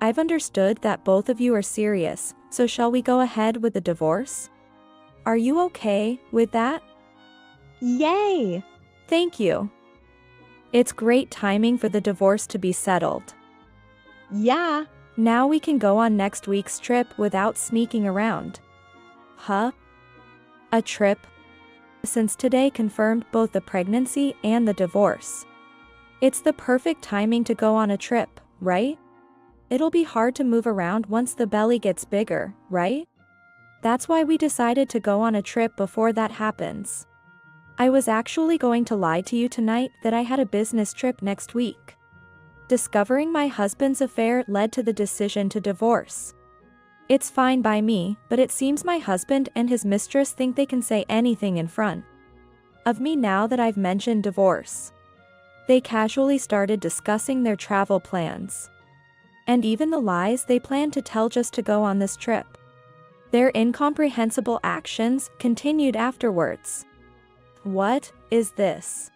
I've understood that both of you are serious, so shall we go ahead with the divorce? Are you okay with that? Yay! Thank you. It's great timing for the divorce to be settled. Yeah. Now we can go on next week's trip without sneaking around. Huh? A trip? Since today confirmed both the pregnancy and the divorce. It's the perfect timing to go on a trip, right? It'll be hard to move around once the belly gets bigger, right? That's why we decided to go on a trip before that happens. I was actually going to lie to you tonight that I had a business trip next week. Discovering my husband's affair led to the decision to divorce. It's fine by me, but it seems my husband and his mistress think they can say anything in front of me now that I've mentioned divorce. They casually started discussing their travel plans. And even the lies they planned to tell just to go on this trip. Their incomprehensible actions continued afterwards. What is this?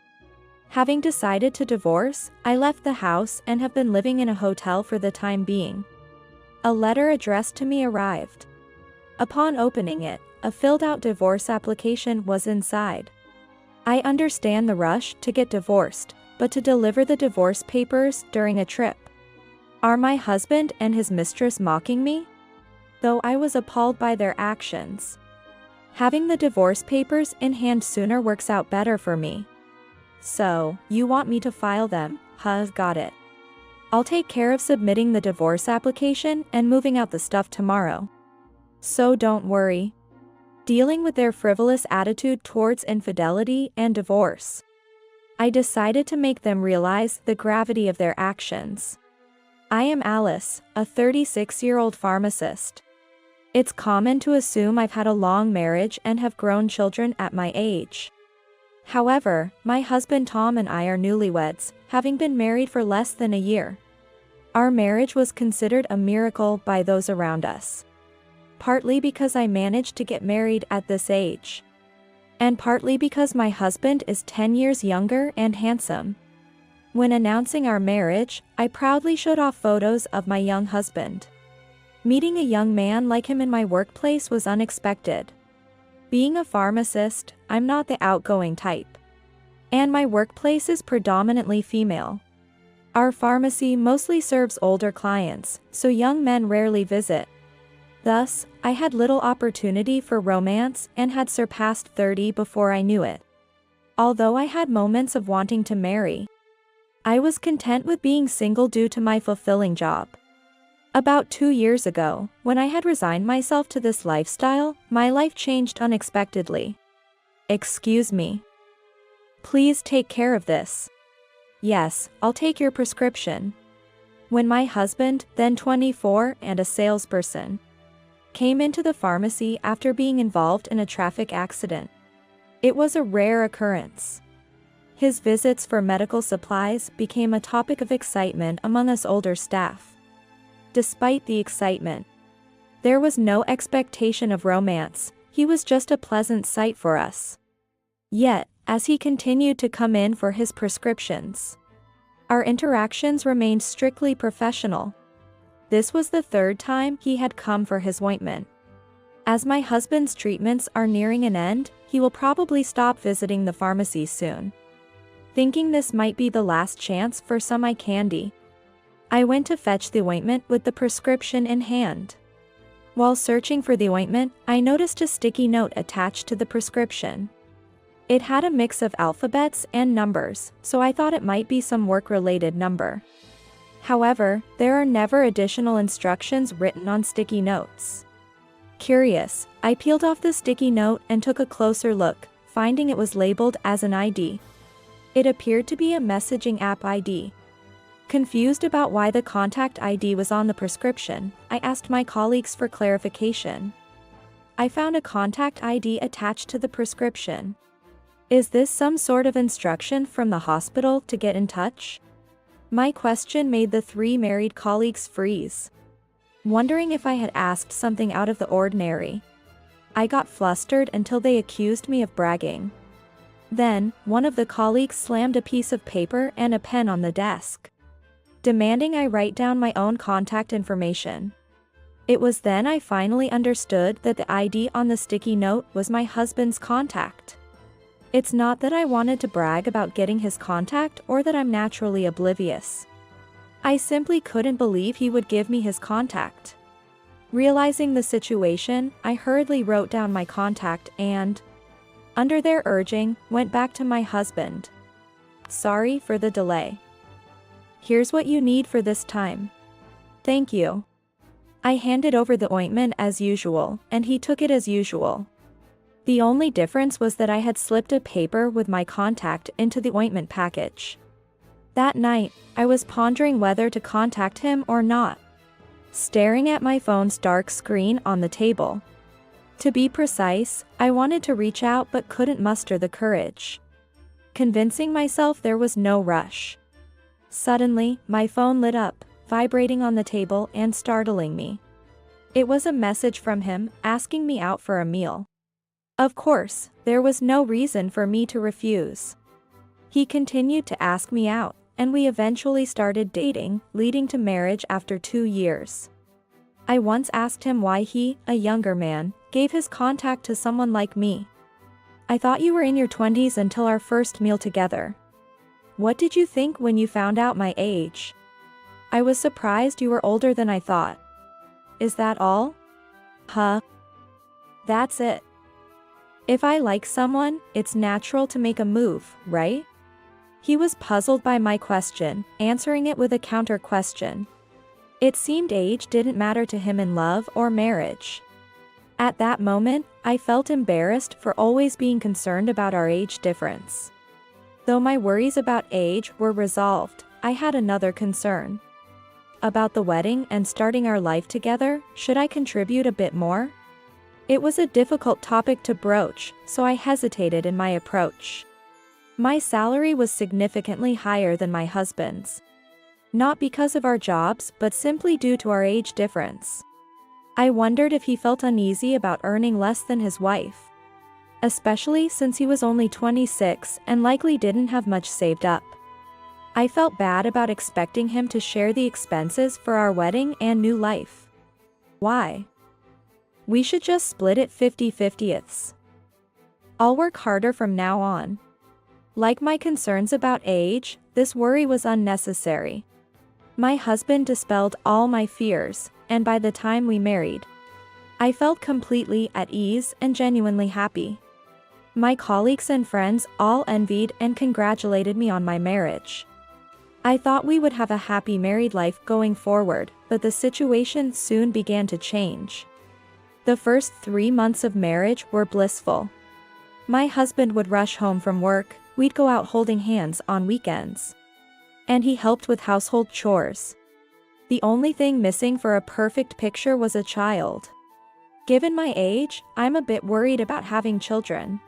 Having decided to divorce, I left the house and have been living in a hotel for the time being. A letter addressed to me arrived. Upon opening it, a filled-out divorce application was inside. I understand the rush to get divorced, but to deliver the divorce papers during a trip. Are my husband and his mistress mocking me? Though I was appalled by their actions. Having the divorce papers in hand sooner works out better for me. So, you want me to file them, huh? Got it. I'll take care of submitting the divorce application and moving out the stuff tomorrow. So don't worry. Dealing with their frivolous attitude towards infidelity and divorce. I decided to make them realize the gravity of their actions. I am Alice, a 36-year-old pharmacist. It's common to assume I've had a long marriage and have grown children at my age. However, my husband Tom and I are newlyweds, having been married for less than a year. Our marriage was considered a miracle by those around us. Partly because I managed to get married at this age. And partly because my husband is 10 years younger and handsome. When announcing our marriage, I proudly showed off photos of my young husband. Meeting a young man like him in my workplace was unexpected. Being a pharmacist, I'm not the outgoing type. And my workplace is predominantly female. Our pharmacy mostly serves older clients, so young men rarely visit. Thus, I had little opportunity for romance and had surpassed 30 before I knew it. Although I had moments of wanting to marry, I was content with being single due to my fulfilling job. About 2 years ago, when I had resigned myself to this lifestyle, my life changed unexpectedly. Excuse me. Please take care of this. Yes, I'll take your prescription. When my husband, then 24 and a salesperson, came into the pharmacy after being involved in a traffic accident. It was a rare occurrence. His visits for medical supplies became a topic of excitement among us older staff. Despite the excitement, there was no expectation of romance. He was just a pleasant sight for us. Yet, as he continued to come in for his prescriptions, our interactions remained strictly professional. This was the third time he had come for his ointment. As my husband's treatments are nearing an end, he will probably stop visiting the pharmacy soon. Thinking this might be the last chance for some eye candy, I went to fetch the ointment with the prescription in hand. While searching for the ointment, I noticed a sticky note attached to the prescription. It had a mix of alphabets and numbers, so I thought it might be some work-related number. However, there are never additional instructions written on sticky notes. Curious, I peeled off the sticky note and took a closer look, finding it was labeled as an ID. It appeared to be a messaging app ID. Confused about why the contact ID was on the prescription, I asked my colleagues for clarification. I found a contact ID attached to the prescription. Is this some sort of instruction from the hospital to get in touch? My question made the 3 married colleagues freeze, wondering if I had asked something out of the ordinary. I got flustered until they accused me of bragging. Then, one of the colleagues slammed a piece of paper and a pen on the desk. demanding I write down my own contact information. It was then I finally understood that the ID on the sticky note was my husband's contact. It's not that I wanted to brag about getting his contact or that I'm naturally oblivious. I simply couldn't believe he would give me his contact. Realizing the situation, I hurriedly wrote down my contact and, under their urging, went back to my husband. Sorry for the delay. Here's what you need for this time. Thank you. I handed over the ointment as usual, and he took it as usual. The only difference was that I had slipped a paper with my contact into the ointment package. That night, I was pondering whether to contact him or not, staring at my phone's dark screen on the table. To be precise, I wanted to reach out but couldn't muster the courage, convincing myself there was no rush. Suddenly, my phone lit up, vibrating on the table and startling me. It was a message from him, asking me out for a meal. Of course, there was no reason for me to refuse. He continued to ask me out, and we eventually started dating, leading to marriage after 2 years. I once asked him why he, a younger man, gave his contact to someone like me. I thought you were in your 20s until our first meal together. What did you think when you found out my age? I was surprised you were older than I thought. Is that all? Huh? That's it. If I like someone, it's natural to make a move, right? He was puzzled by my question, answering it with a counter question. It seemed age didn't matter to him in love or marriage. At that moment, I felt embarrassed for always being concerned about our age difference. Though my worries about age were resolved, I had another concern. About the wedding and starting our life together, should I contribute a bit more? It was a difficult topic to broach, so I hesitated in my approach. My salary was significantly higher than my husband's. Not because of our jobs, but simply due to our age difference. I wondered if he felt uneasy about earning less than his wife, especially since he was only 26 and likely didn't have much saved up. I felt bad about expecting him to share the expenses for our wedding and new life. Why? We should just split it 50-50ths. I'll work harder from now on. Like my concerns about age, this worry was unnecessary. My husband dispelled all my fears, and by the time we married, I felt completely at ease and genuinely happy. My colleagues and friends all envied and congratulated me on my marriage. I thought we would have a happy married life going forward, but the situation soon began to change. The first 3 months of marriage were blissful. My husband would rush home from work, we'd go out holding hands on weekends, and he helped with household chores. The only thing missing for a perfect picture was a child. Given my age, I'm a bit worried about having children.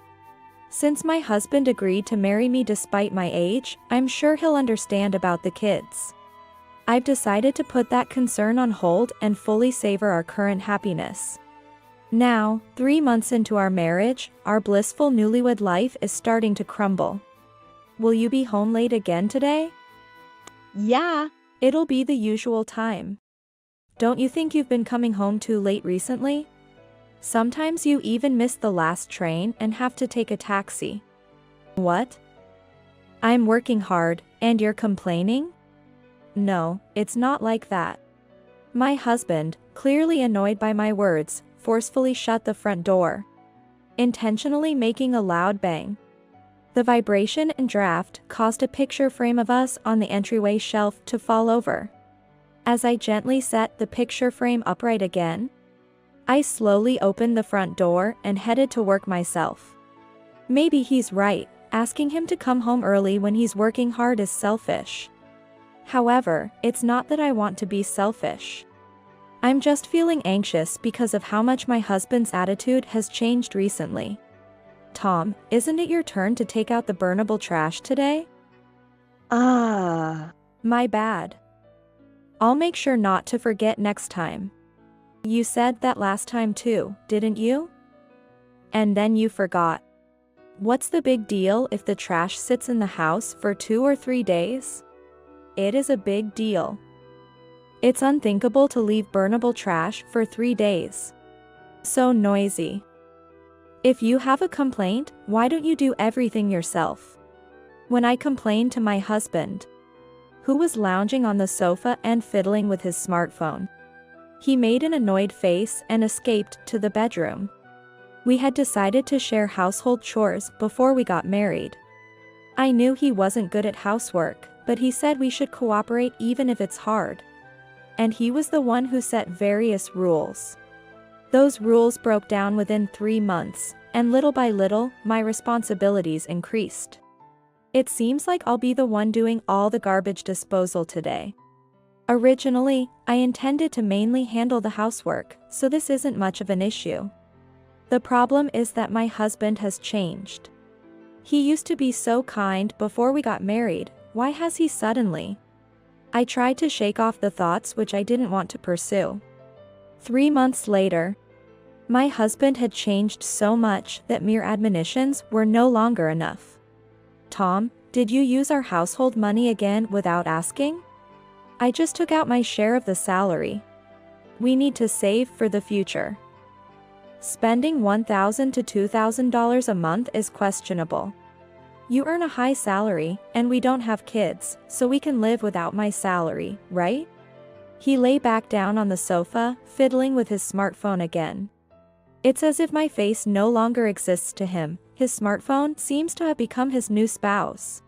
Since my husband agreed to marry me despite my age, I'm sure he'll understand about the kids. I've decided to put that concern on hold and fully savor our current happiness. Now, 3 months into our marriage, our blissful newlywed life is starting to crumble. Will you be home late again today? Yeah. It'll be the usual time. Don't you think you've been coming home too late recently? Sometimes you even miss the last train and have to take a taxi. What? I'm working hard, and you're complaining? No, it's not like that. My husband, clearly annoyed by my words, forcefully shut the front door, intentionally making a loud bang. The vibration and draft caused a picture frame of us on the entryway shelf to fall over. As I gently set the picture frame upright again, I slowly opened the front door and headed to work myself. Maybe he's right, asking him to come home early when he's working hard is selfish. However, it's not that I want to be selfish. I'm just feeling anxious because of how much my husband's attitude has changed recently. Tom, isn't it your turn to take out the burnable trash today? My bad. I'll make sure not to forget next time. You said that last time too, didn't you? And then you forgot. What's the big deal if the trash sits in the house for 2 or 3 days? it is a big deal. It's unthinkable to leave burnable trash for 3 days. So noisy. If you have a complaint, why don't you do everything yourself? When I complained to my husband, who was lounging on the sofa and fiddling with his smartphone, he made an annoyed face and escaped to the bedroom. We had decided to share household chores before we got married. I knew he wasn't good at housework, but he said we should cooperate even if it's hard. And he was the one who set various rules. Those rules broke down within 3 months, and little by little, my responsibilities increased. It seems like I'll be the one doing all the garbage disposal today. Originally, I intended to mainly handle the housework, so this isn't much of an issue. The problem is that my husband has changed. He used to be so kind before we got married. Why has he suddenly? I tried to shake off the thoughts which I didn't want to pursue. 3 months later, my husband had changed so much that mere admonitions were no longer enough. Tom, did you use our household money again without asking? I just took out my share of the salary. We need to save for the future. Spending $1,000 to $2,000 a month is questionable. You earn a high salary, and we don't have kids, so we can live without my salary, right? He lay back down on the sofa, fiddling with his smartphone again. It's as if my face no longer exists to him. His smartphone seems to have become his new spouse.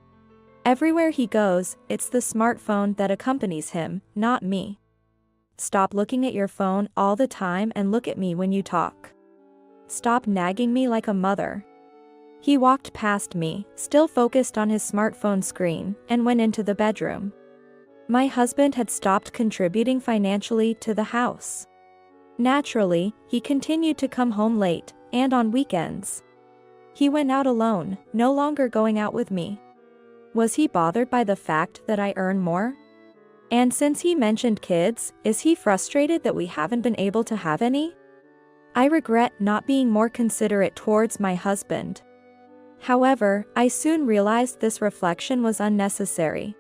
Everywhere he goes, it's the smartphone that accompanies him, not me. Stop looking at your phone all the time and look at me when you talk. Stop nagging me like a mother. He walked past me, still focused on his smartphone screen, and went into the bedroom. My husband had stopped contributing financially to the house. Naturally, he continued to come home late, and on weekends. He went out alone, no longer going out with me. Was he bothered by the fact that I earn more? And since he mentioned kids, is he frustrated that we haven't been able to have any? I regret not being more considerate towards my husband. However, I soon realized this reflection was unnecessary.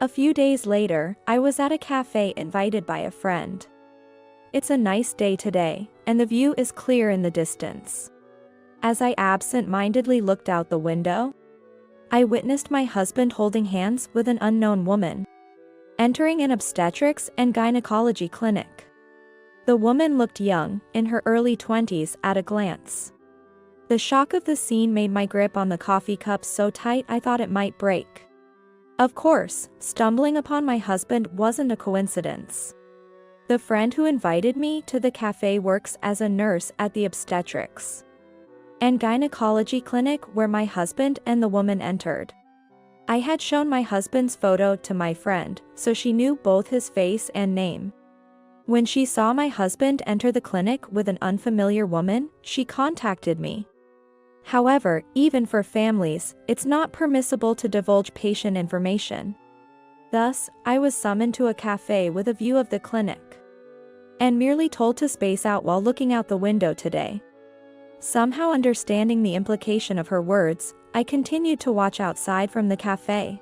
A few days later, I was at a cafe invited by a friend. It's a nice day today, and the view is clear in the distance. As I absent-mindedly looked out the window, I witnessed my husband holding hands with an unknown woman, entering an obstetrics and gynecology clinic. The woman looked young, in her early 20s at a glance. The shock of the scene made my grip on the coffee cup so tight I thought it might break. Of course, stumbling upon my husband wasn't a coincidence. The friend who invited me to the cafe works as a nurse at the obstetrics and gynecology clinic where my husband and the woman entered. I had shown my husband's photo to my friend, so she knew both his face and name. When she saw my husband enter the clinic with an unfamiliar woman, she contacted me. However, even for families, it's not permissible to divulge patient information. Thus, I was summoned to a cafe with a view of the clinic, and merely told to space out while looking out the window today. Somehow understanding the implication of her words, I continued to watch outside from the cafe.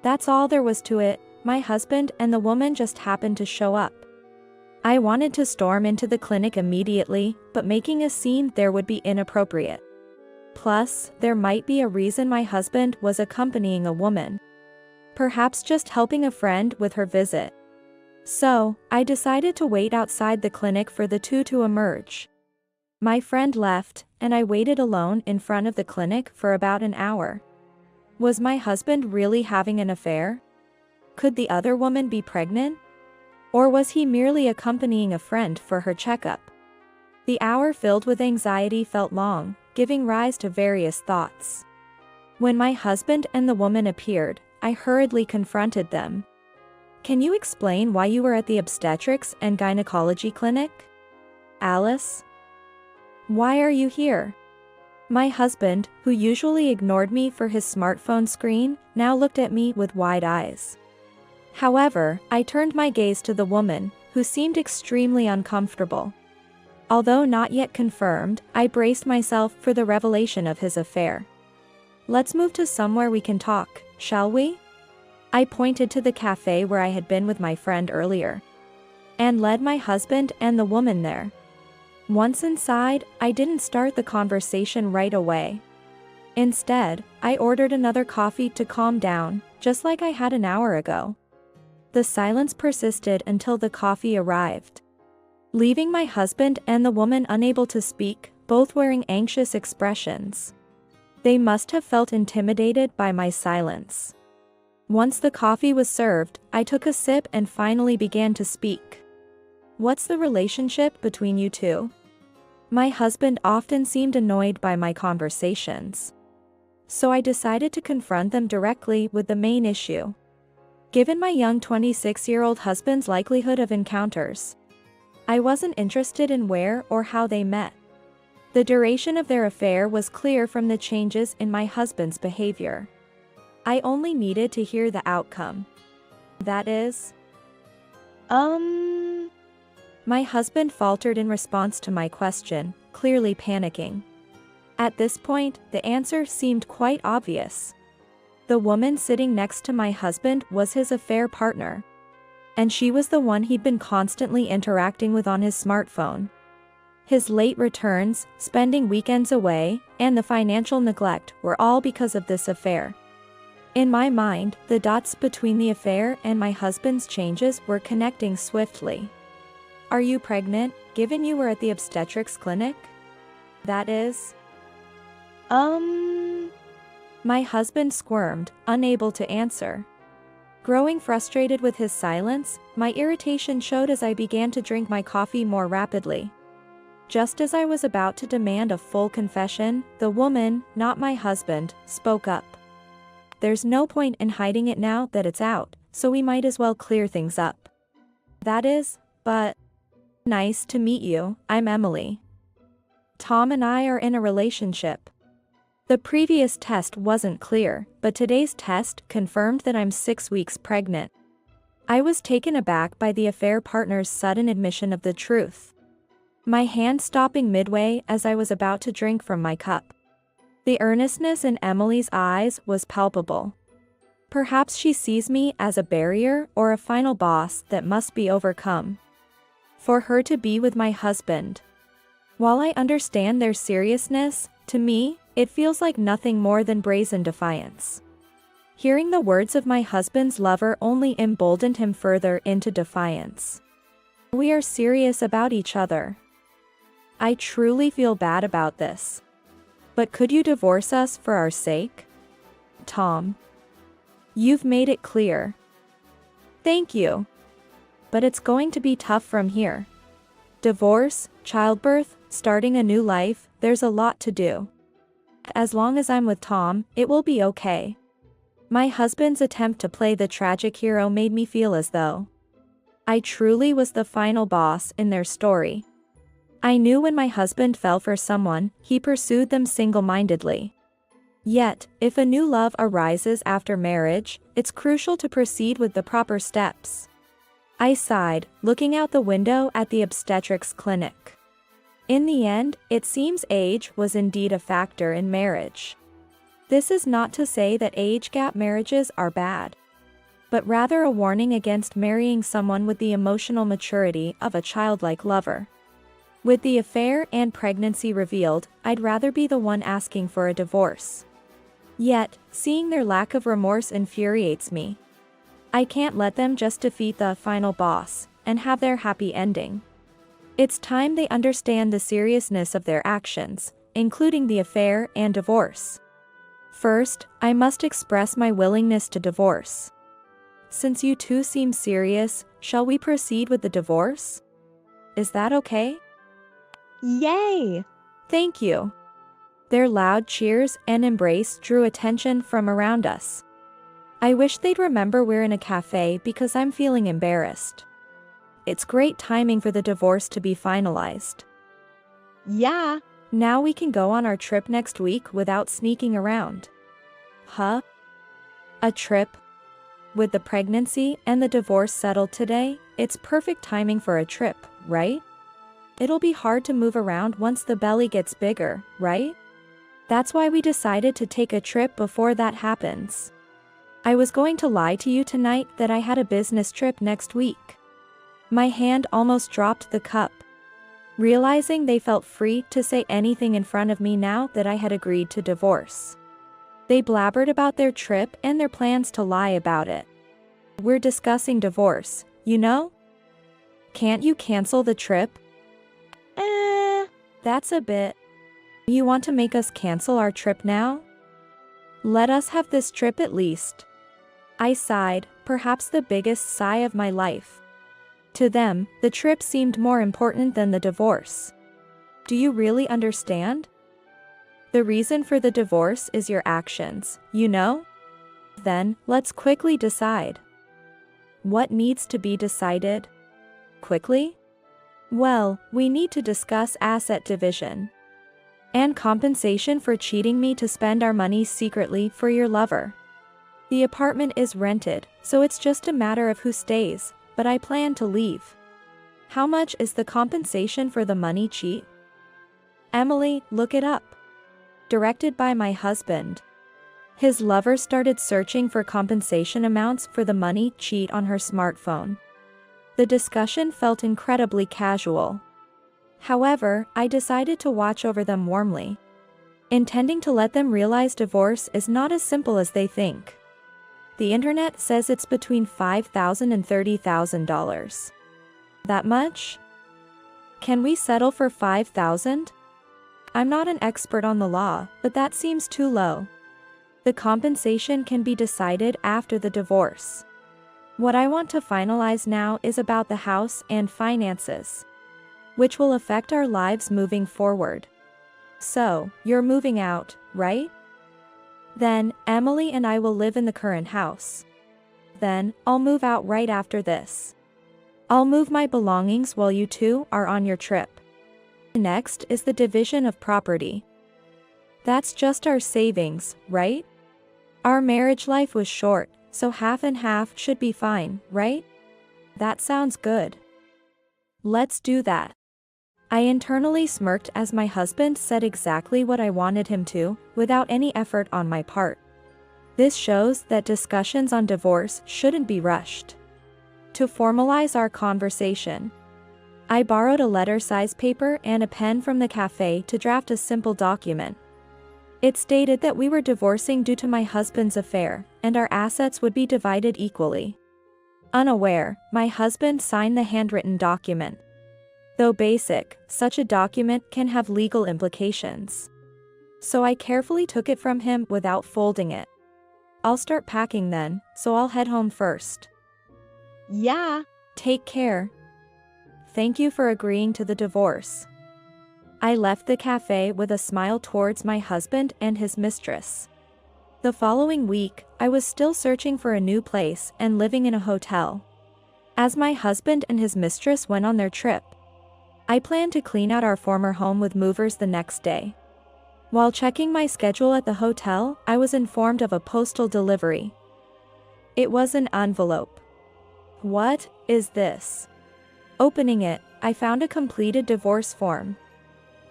That's all there was to it. My husband and the woman just happened to show up. I wanted to storm into the clinic immediately, but making a scene there would be inappropriate. Plus, there might be a reason my husband was accompanying a woman. Perhaps just helping a friend with her visit. So, I decided to wait outside the clinic for the two to emerge. My friend left, and I waited alone in front of the clinic for about an hour. Was my husband really having an affair? Could the other woman be pregnant? Or was he merely accompanying a friend for her checkup? The hour filled with anxiety felt long, giving rise to various thoughts. When my husband and the woman appeared, I hurriedly confronted them. Can you explain why you were at the obstetrics and gynecology clinic? Alice? Why are you here? My husband, who usually ignored me for his smartphone screen, now looked at me with wide eyes. However, I turned my gaze to the woman, who seemed extremely uncomfortable. Although not yet confirmed, I braced myself for the revelation of his affair. Let's move to somewhere we can talk, shall we? I pointed to the cafe where I had been with my friend earlier, and led my husband and the woman there. Once inside, I didn't start the conversation right away. Instead, I ordered another coffee to calm down, just like I had an hour ago. The silence persisted until the coffee arrived, leaving my husband and the woman unable to speak, both wearing anxious expressions. They must have felt intimidated by my silence. Once the coffee was served, I took a sip and finally began to speak. "What's the relationship between you two?" My husband often seemed annoyed by my conversations, so I decided to confront them directly with the main issue. Given my young 26-year-old husband's likelihood of encounters, I wasn't interested in where or how they met. The duration of their affair was clear from the changes in my husband's behavior. I only needed to hear the outcome. That is, my husband faltered in response to my question, clearly panicking. At this point, the answer seemed quite obvious. The woman sitting next to my husband was his affair partner, and she was the one he'd been constantly interacting with on his smartphone. His late returns, spending weekends away, and the financial neglect were all because of this affair. In my mind, the dots between the affair and my husband's changes were connecting swiftly. "Are you pregnant, given you were at the obstetrics clinic?" That is, My husband squirmed, unable to answer. Growing frustrated with his silence, my irritation showed as I began to drink my coffee more rapidly. Just as I was about to demand a full confession, the woman, not my husband, spoke up. "There's no point in hiding it now that it's out, so we might as well clear things up." That is, but... "Nice to meet you, I'm Emily. Tom and I are in a relationship." The previous test wasn't clear, but today's test confirmed that I'm 6 weeks pregnant. I was taken aback by the affair partner's sudden admission of the truth, my hand stopping midway as I was about to drink from my cup. The earnestness in Emily's eyes was palpable. Perhaps she sees me as a barrier or a final boss that must be overcome for her to be with my husband. While I understand their seriousness, to me, it feels like nothing more than brazen defiance. Hearing the words of my husband's lover only emboldened him further into defiance. "We are serious about each other. I truly feel bad about this. But could you divorce us for our sake? Tom. You've made it clear." "Thank you. But it's going to be tough from here. Divorce, childbirth, starting a new life, there's a lot to do. As long as I'm with Tom, it will be okay." My husband's attempt to play the tragic hero made me feel as though I truly was the final boss in their story. I knew when my husband fell for someone, he pursued them single-mindedly. Yet, if a new love arises after marriage, it's crucial to proceed with the proper steps. I sighed, looking out the window at the obstetrics clinic. In the end, it seems age was indeed a factor in marriage. This is not to say that age gap marriages are bad, but rather a warning against marrying someone with the emotional maturity of a childlike lover. With the affair and pregnancy revealed, I'd rather be the one asking for a divorce. Yet, seeing their lack of remorse infuriates me. I can't let them just defeat the final boss and have their happy ending. It's time they understand the seriousness of their actions, including the affair and divorce. First, I must express my willingness to divorce. Since you two seem serious, shall we proceed with the divorce? Is that okay? Yay! Thank you. Their loud cheers and embrace drew attention from around us. I wish they'd remember we're in a cafe because I'm feeling embarrassed. It's great timing for the divorce to be finalized. Yeah. Now we can go on our trip next week without sneaking around. Huh? A trip? With the pregnancy and the divorce settled today, it's perfect timing for a trip, right? It'll be hard to move around once the belly gets bigger, right? That's why we decided to take a trip before that happens. I was going to lie to you tonight that I had a business trip next week. My hand almost dropped the cup, realizing they felt free to say anything in front of me now that I had agreed to divorce. They blabbered about their trip and their plans to lie about it. We're discussing divorce, you know? Can't you cancel the trip? That's a bit. You want to make us cancel our trip now? Let us have this trip at least. I sighed, perhaps the biggest sigh of my life. To them, the trip seemed more important than the divorce. Do you really understand? The reason for the divorce is your actions, you know? Then, let's quickly decide. What needs to be decided? Quickly? Well, we need to discuss asset division. And compensation for cheating me to spend our money secretly for your lover. The apartment is rented, so it's just a matter of who stays, but I plan to leave. How much is the compensation for the money cheat? Emily, look it up. Directed by my husband. His lover started searching for compensation amounts for the money cheat on her smartphone. The discussion felt incredibly casual. However, I decided to watch over them warmly, intending to let them realize divorce is not as simple as they think. The internet says it's between $5,000 and $30,000. That much? Can we settle for $5,000? I'm not an expert on the law, but that seems too low. The compensation can be decided after the divorce. What I want to finalize now is about the house and finances, which will affect our lives moving forward. So, you're moving out, right? Then, Emily and I will live in the current house. Then, I'll move out right after this. I'll move my belongings while you two are on your trip. Next is the division of property. That's just our savings, right? Our marriage life was short, so half and half should be fine, right? That sounds good. Let's do that. I internally smirked as my husband said exactly what I wanted him to, without any effort on my part. This shows that discussions on divorce shouldn't be rushed. To formalize our conversation, I borrowed a letter-size paper and a pen from the cafe to draft a simple document. It stated that we were divorcing due to my husband's affair, and our assets would be divided equally. Unaware, my husband signed the handwritten document. Though basic, such a document can have legal implications. So I carefully took it from him without folding it. I'll start packing then, so I'll head home first. Yeah. Take care. Thank you for agreeing to the divorce. I left the cafe with a smile towards my husband and his mistress. The following week, I was still searching for a new place and living in a hotel. As my husband and his mistress went on their trip, I planned to clean out our former home with movers the next day. While checking my schedule at the hotel, I was informed of a postal delivery. It was an envelope. What is this? Opening it, I found a completed divorce form.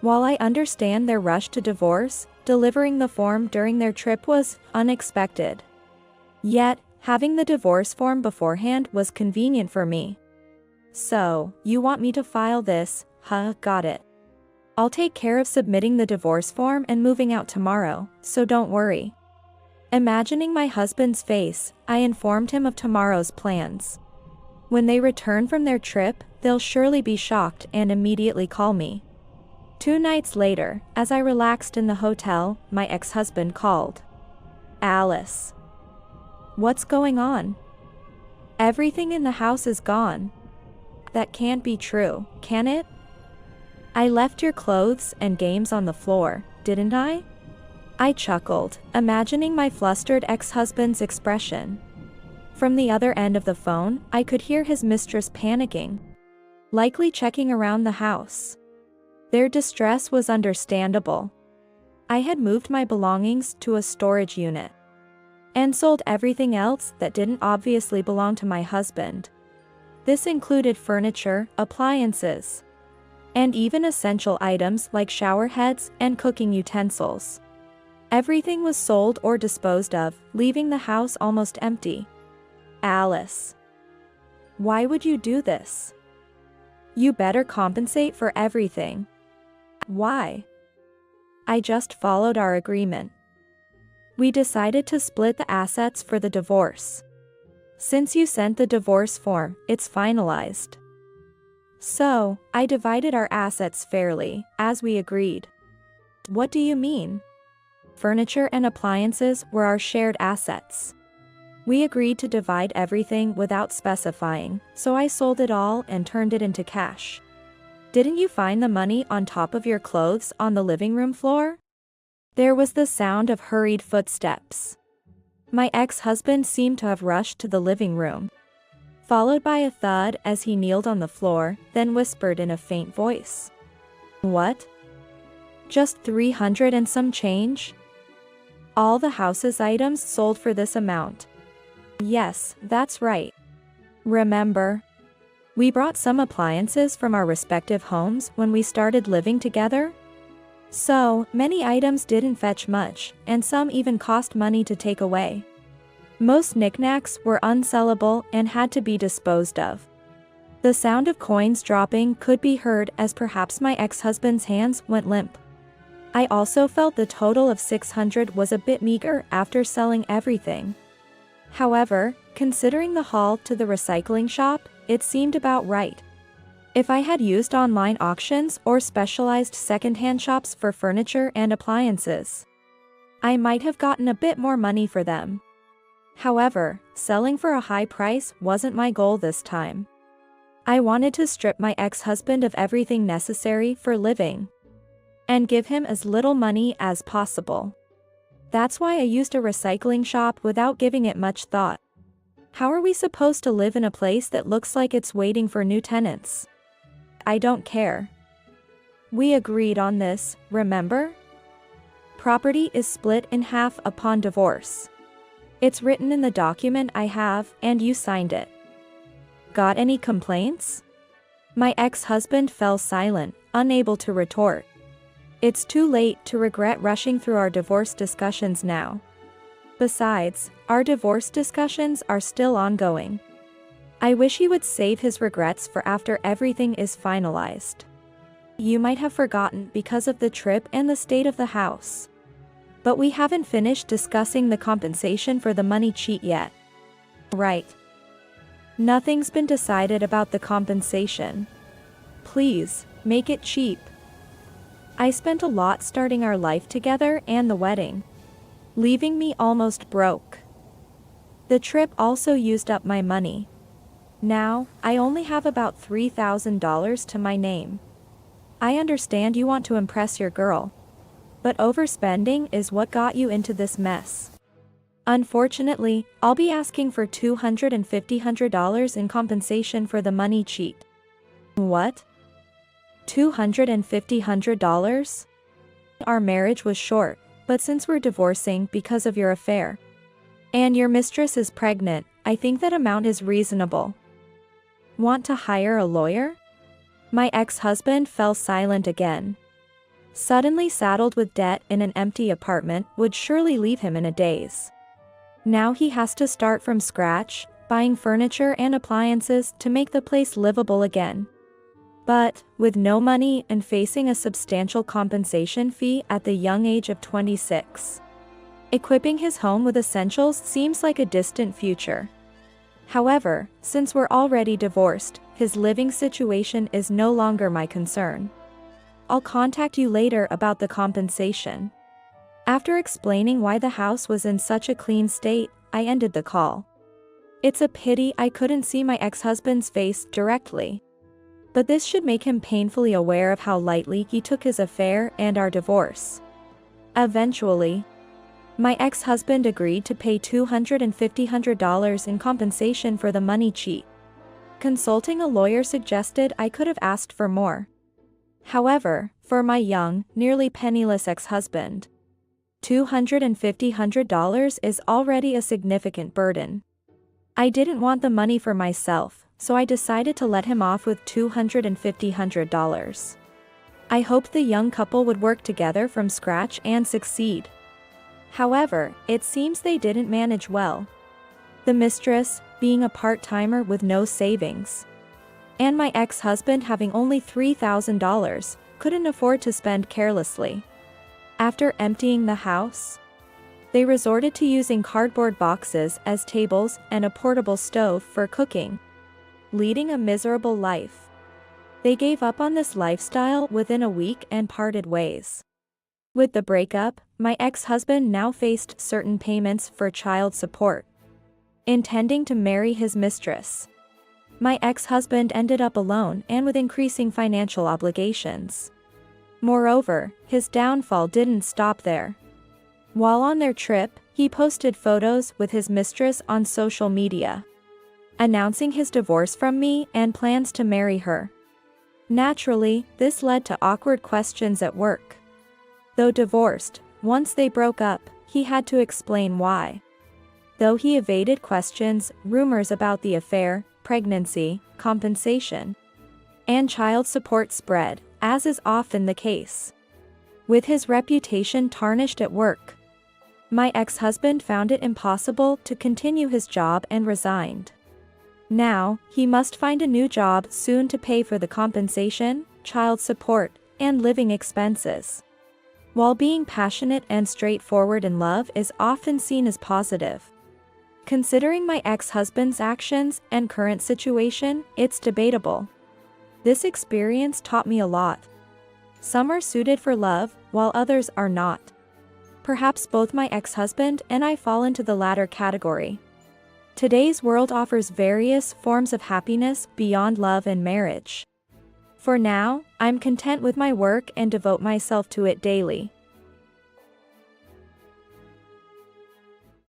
While I understand their rush to divorce, delivering the form during their trip was unexpected. Yet, having the divorce form beforehand was convenient for me. So, you want me to file this, huh? Got it. I'll take care of submitting the divorce form and moving out tomorrow, so don't worry. Imagining my husband's face, I informed him of tomorrow's plans. When they return from their trip, they'll surely be shocked and immediately call me. 2 nights later, as I relaxed in the hotel, my ex-husband called. Alice. What's going on? Everything in the house is gone. That can't be true, can it? I left your clothes and games on the floor, didn't I? I chuckled, imagining my flustered ex-husband's expression. From the other end of the phone, I could hear his mistress panicking, likely checking around the house. Their distress was understandable. I had moved my belongings to a storage unit and sold everything else that didn't obviously belong to my husband. This included furniture, appliances, and even essential items like shower heads and cooking utensils. Everything was sold or disposed of, leaving the house almost empty. Alice. Why would you do this? You better compensate for everything. Why? I just followed our agreement. We decided to split the assets for the divorce. Since you sent the divorce form, it's finalized. So, I divided our assets fairly, as we agreed. What do you mean? Furniture and appliances were our shared assets. We agreed to divide everything without specifying, so I sold it all and turned it into cash. Didn't you find the money on top of your clothes on the living room floor? There was the sound of hurried footsteps. My ex-husband seemed to have rushed to the living room, followed by a thud as he kneeled on the floor, then whispered in a faint voice. What? Just 300 and some change? All the house's items sold for this amount. Yes, that's right. Remember? We brought some appliances from our respective homes when we started living together? So, many items didn't fetch much, and some even cost money to take away. Most knickknacks were unsellable and had to be disposed of. The sound of coins dropping could be heard as perhaps my ex-husband's hands went limp. I also felt the total of 600 was a bit meager after selling everything. However, considering the haul to the recycling shop, it seemed about right. If I had used online auctions or specialized secondhand shops for furniture and appliances, I might have gotten a bit more money for them. However, selling for a high price wasn't my goal this time. I wanted to strip my ex-husband of everything necessary for living and give him as little money as possible. That's why I used a recycling shop without giving it much thought. How are we supposed to live in a place that looks like it's waiting for new tenants? I don't care. We agreed on this, remember? Property is split in half upon divorce. It's written in the document I have, and you signed it. Got any complaints? My ex-husband fell silent, unable to retort. It's too late to regret rushing through our divorce discussions now. Besides, our divorce discussions are still ongoing. I wish he would save his regrets for after everything is finalized. You might have forgotten because of the trip and the state of the house. But we haven't finished discussing the compensation for the money cheat yet. Right. Nothing's been decided about the compensation. Please, make it cheap. I spent a lot starting our life together and the wedding, leaving me almost broke. The trip also used up my money. Now, I only have about $3,000 to my name. I understand you want to impress your girl, but overspending is what got you into this mess. Unfortunately, I'll be asking for $250 in compensation for the money cheat. What? $250? Our marriage was short, but since we're divorcing because of your affair, and your mistress is pregnant, I think that amount is reasonable. Want to hire a lawyer? My ex-husband fell silent again. Suddenly saddled with debt in an empty apartment would surely leave him in a daze. Now he has to start from scratch, buying furniture and appliances to make the place livable again. But, with no money and facing a substantial compensation fee at the young age of 26, equipping his home with essentials seems like a distant future. However, since we're already divorced, his living situation is no longer my concern. I'll contact you later about the compensation. After explaining why the house was in such a clean state, I ended the call. It's a pity I couldn't see my ex-husband's face directly. But this should make him painfully aware of how lightly he took his affair and our divorce. Eventually, my ex-husband agreed to pay $250 in compensation for the money cheat. Consulting a lawyer suggested I could have asked for more. However, for my young, nearly penniless ex-husband, $250 is already a significant burden. I didn't want the money for myself, so I decided to let him off with $250. I hoped the young couple would work together from scratch and succeed. However, it seems they didn't manage well. The mistress, being a part-timer with no savings, and my ex-husband having only $3,000, couldn't afford to spend carelessly. After emptying the house, they resorted to using cardboard boxes as tables and a portable stove for cooking, leading a miserable life. They gave up on this lifestyle within a week and parted ways. With the breakup, my ex-husband now faced certain payments for child support, intending to marry his mistress. My ex-husband ended up alone and with increasing financial obligations. Moreover, his downfall didn't stop there. While on their trip, he posted photos with his mistress on social media, announcing his divorce from me and plans to marry her. Naturally, this led to awkward questions at work. Though divorced, once they broke up, he had to explain why. Though he evaded questions, rumors about the affair, pregnancy, compensation, and child support spread, as is often the case. With his reputation tarnished at work, my ex-husband found it impossible to continue his job and resigned. Now, he must find a new job soon to pay for the compensation, child support, and living expenses. While being passionate and straightforward in love is often seen as positive, considering my ex-husband's actions and current situation, it's debatable. This experience taught me a lot. Some are suited for love, while others are not. Perhaps both my ex-husband and I fall into the latter category. Today's world offers various forms of happiness beyond love and marriage. For now, I'm content with my work and devote myself to it daily.